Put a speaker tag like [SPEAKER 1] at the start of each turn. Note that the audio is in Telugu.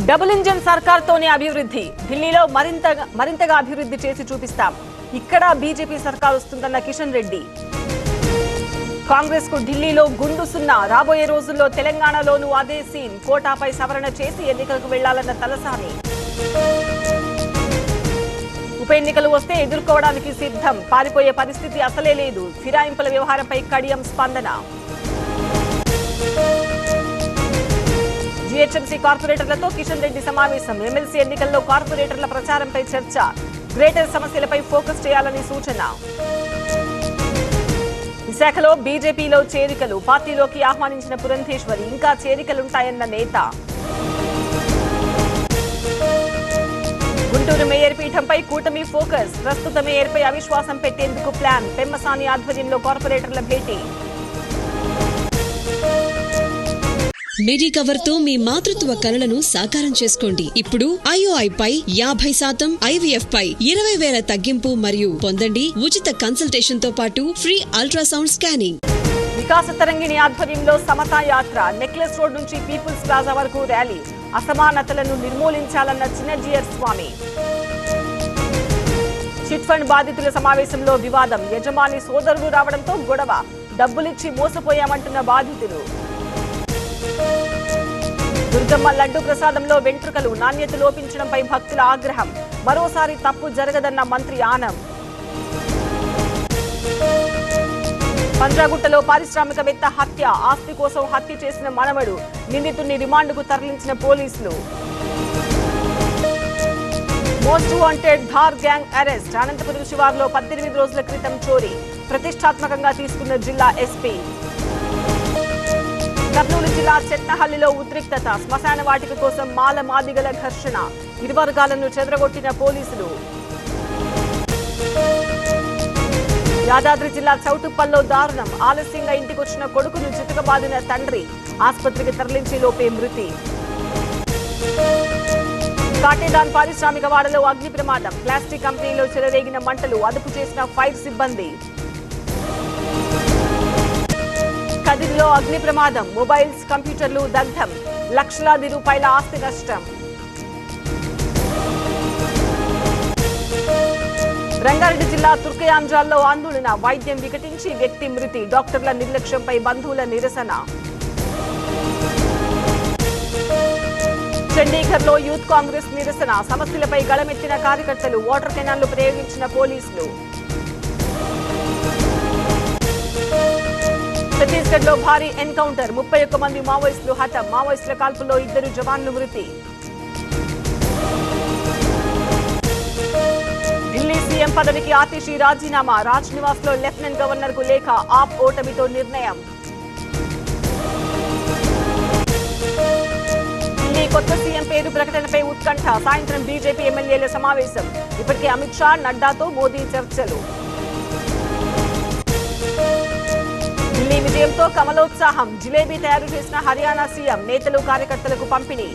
[SPEAKER 1] డబుల్ ఇంజన్ సర్కార్తోనే అభివృద్ధి, ఢిల్లీలో మరింతగా అభివృద్ధి చేసి చూపిస్తాం, ఇక్కడ బీజేపీ సర్కార్ వస్తుందన్న కిషన్ రెడ్డి. కాంగ్రెస్ కు ఢిల్లీలో గుండు సున్నా, రాబోయే రోజుల్లో తెలంగాణలోనూ అదే సీన్, కోటాపై సవరణ చేసి ఎన్నికలకు వెళ్లాలన్న తలసాని. ఉప ఎన్నికలు వస్తే ఎదుర్కోవడానికి సిద్ధం, పారిపోయే పరిస్థితి అసలే లేదు, ఫిరాయింపుల వ్యవహారంపై కడియం స్పందన. జీహెచ్ఎంసీ కార్పొరేటర్లతో కిషన్ రెడ్డి సమావేశం, ఎమ్మెల్సీ ఎన్నికల్లో కార్పొరేటర్ల ప్రచారంపై చర్చ, గ్రేటర్ సమస్యలపై ఫోకస్ చేయాలని సూచన. విశాఖలో బీజేపీలో చేరికలు, పార్టీలోకి ఆహ్వానించిన పురంధేశ్వరి, ఇంకా చేరికలుంటాయన్న నేత. గుంటూరు మేయర్ పీఠంపై కూటమి ఫోకస్, ప్రస్తుత మేయర్పై అవిశ్వాసం పెట్టేందుకు ప్లాన్, పెమ్మసాని ఆధ్వర్యంలో కార్పొరేటర్ల భేటీ.
[SPEAKER 2] మిడి కవర్ తో మీ మాతృత్వ కలలను సాకారం చేసుకోండి. ఇప్పుడు IOI పై 50%, IVF పై 20,000 తగ్గింపు మరియు పొందండి ఉచిత కన్సల్టేషన్ తో పాటు ఫ్రీ అల్ట్రాసౌండ్ స్కానింగ్.
[SPEAKER 1] వికాస తరంగిణి ఆధ్వర్యంలో సమతా యాత్ర, నెక్లెస్ రోడ్ నుంచి పీపుల్స్ ప్లాజా వరకు ర్యాలీ, అసమానతలను నిర్మూలించాలన్న చిన్నజీయర్ స్వామి. చిట్ ఫండ్ బాధితుల సమావేశంలో వివాదం, యజమాని సోదరుడు రావడంతో గొడవ, డబ్బులిచ్చి మోసపోయామంటున్న బాధితులు. దుర్గమ్మ లడ్డు ప్రసాదంలో వెంట్రుకలు, నాణ్యత లోపించడంపై భక్తుల ఆగ్రహం, మరోసారి తప్పు జరగదన్న మంత్రి ఆనం. పంజాగుట్టలో పారిశ్రామికవేత్త హత్య, ఆస్తి కోసం హత్య చేసిన మనవడు, నిందితుడిని రిమాండ్కు తరలించిన పోలీసులు. Most wanted Dhar gang arrest, Anantapuram శివార్లో 18 రోజుల క్రితం చోరీ, ప్రతిష్టాత్మకంగా తీసుకున్న జిల్లా ఎస్పీ. కర్నూలు జిల్లా చెట్నహల్లిలో ఉద్రిక్తత, శ్మశాన వాటిక కోసం మాల మాదిగల ఘర్షణ, ఇరు వర్గాలను చెదరగొట్టిన పోలీసులు. యాదాద్రి జిల్లా చౌటుప్పల్లో దారుణం, ఆలస్యంగా ఇంటికొచ్చిన కొడుకును చితకబాదిన తండ్రి, ఆసుపత్రికి తరలించే లోపే మృతి. కాటేదాన్ పారిశ్రామిక వాడలో అగ్ని ప్రమాదం, ప్లాస్టిక్ కంపెనీలో చెలరేగిన మంటలు, అదుపు చేసిన ఫైర్ సిబ్బంది. కదిరిలో అగ్ని ప్రమాదం, మొబైల్స్, కంప్యూటర్లు దగ్ధం, లక్షలాది రూపాయల ఆస్తి నష్టం. రంగారెడ్డి జిల్లా తుర్కయాంజాల్లో ఆందోళన, వైద్యం వికటించి వ్యక్తి మృతి, డాక్టర్ల నిర్లక్ష్యంపై బంధువుల నిరసన. చండీగఢ్లో యూత్ కాంగ్రెస్ నిరసన, సమస్యలపై గళమెత్తిన కార్యకర్తలు, వాటర్ కెనాల్ను ప్రయోగించిన పోలీసులు. ఛత్తీస్గఢ్ లో భారీ ఎన్కౌంటర్, 31 మంది మావోయిస్టులు హతం, మావోయిస్టుల కాల్పుల్లో 2 జవాన్లు మృతి. ఢిల్లీ సీఎం పదవికి ఆతిషి రాజీనామా, రాజ్ నివాస్ లో లెఫ్టినెంట్ గవర్నర్ కు లేఖ, ఆప్ ఓటమితో నిర్ణయం. ఢిల్లీ కొత్త సీఎం పేరు ప్రకటనపై ఉత్కంఠ, సాయంత్రం బీజేపీ ఎమ్మెల్యేల సమావేశం, ఇప్పటికే అమిత్ షా, నడ్డాతో మోదీ చర్చలు. ఢిల్లీ విజయంతో కమలోత్సాహం, జిలేబీ తయారు చేసిన హర్యానా సీఎం, నేతలు కార్యకర్తలకు పంపిణీ.